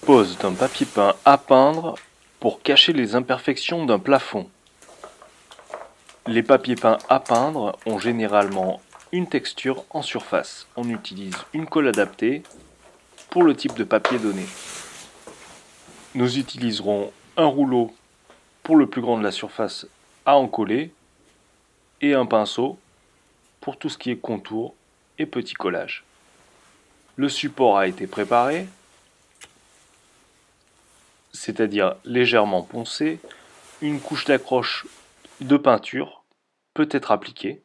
Pose d'un papier peint à peindre pour cacher les imperfections d'un plafond. Les papiers peints à peindre ont généralement une texture en surface. On utilise une colle adaptée pour le type de papier donné. Nous utiliserons un rouleau pour le plus grand de la surface à en coller et un pinceau pour tout ce qui est contour et petit collage. Le support a été préparé, c'est-à-dire légèrement poncé. Une couche d'accroche de peinture peut être appliquée.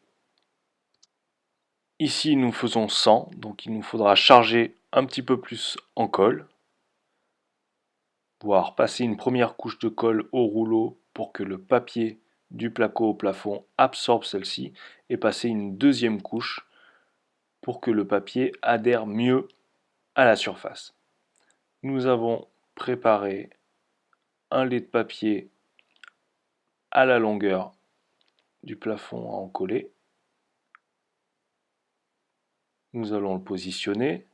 Ici nous faisons 100, donc il nous faudra charger un petit peu plus en colle, voire passer une première couche de colle au rouleau pour que le papier du placo au plafond absorbe celle-ci, et passer une deuxième couche pour que le papier adhère mieux à la surface. Nous avons préparé un lait de papier à la longueur du plafond à en coller. Nous allons le positionner.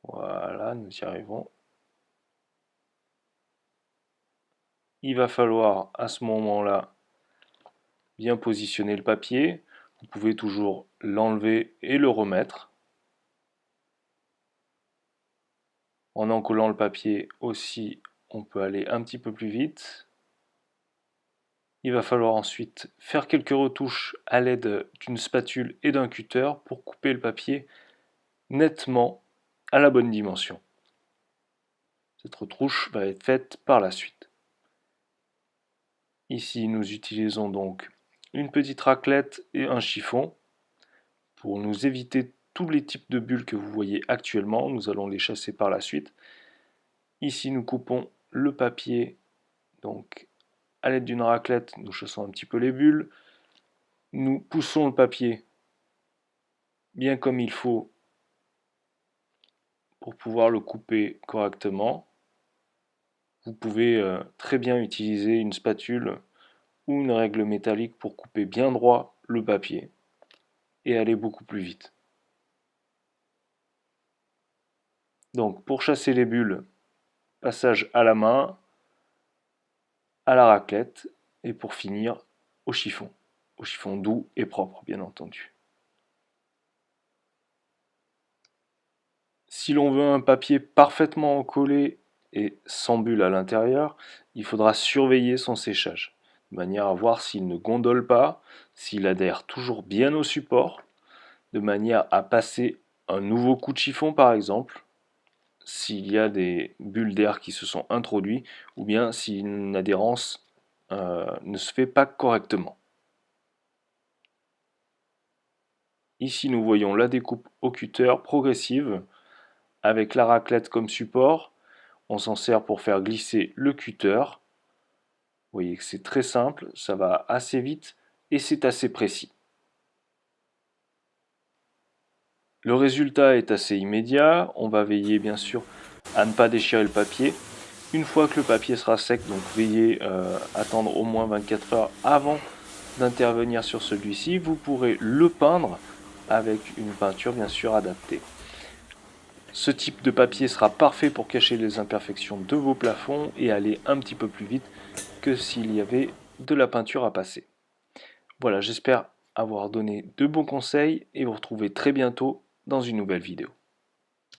Voilà, nous y arrivons. Il va falloir à ce moment-là bien positionner le papier. Vous pouvez toujours l'enlever et le remettre. En encollant le papier aussi, on peut aller un petit peu plus vite. Il va falloir ensuite faire quelques retouches à l'aide d'une spatule et d'un cutter pour couper le papier nettement à la bonne dimension. Cette retouche va être faite par la suite. Ici, nous utilisons donc une petite raclette et un chiffon. Pour nous éviter tous les types de bulles que vous voyez actuellement, nous allons les chasser par la suite. Ici, nous coupons le papier, donc à l'aide d'une raclette, nous chassons un petit peu les bulles. Nous poussons le papier bien comme il faut pour pouvoir le couper correctement. Vous pouvez très bien utiliser une spatule ou une règle métallique pour couper bien droit le papier et aller beaucoup plus vite. Donc pour chasser les bulles, passage à la main, à la raclette et pour finir au chiffon doux et propre bien entendu. Si l'on veut un papier parfaitement collé et sans bulles à l'intérieur, il faudra surveiller son séchage, de manière à voir s'il ne gondole pas, s'il adhère toujours bien au support, de manière à passer un nouveau coup de chiffon par exemple, s'il y a des bulles d'air qui se sont introduites, ou bien si une adhérence ne se fait pas correctement. Ici nous voyons la découpe au cutter progressive, avec la raclette comme support. On s'en sert pour faire glisser le cutter. Vous voyez que c'est très simple, ça va assez vite et c'est assez précis. Le résultat est assez immédiat. On va veiller bien sûr à ne pas déchirer le papier. Une fois que le papier sera sec, donc veillez à attendre au moins 24 heures avant d'intervenir sur celui-ci. Vous pourrez le peindre avec une peinture bien sûr adaptée. Ce type de papier sera parfait pour cacher les imperfections de vos plafonds et aller un petit peu plus vite que s'il y avait de la peinture à passer. Voilà, j'espère avoir donné de bons conseils et vous retrouver très bientôt dans une nouvelle vidéo.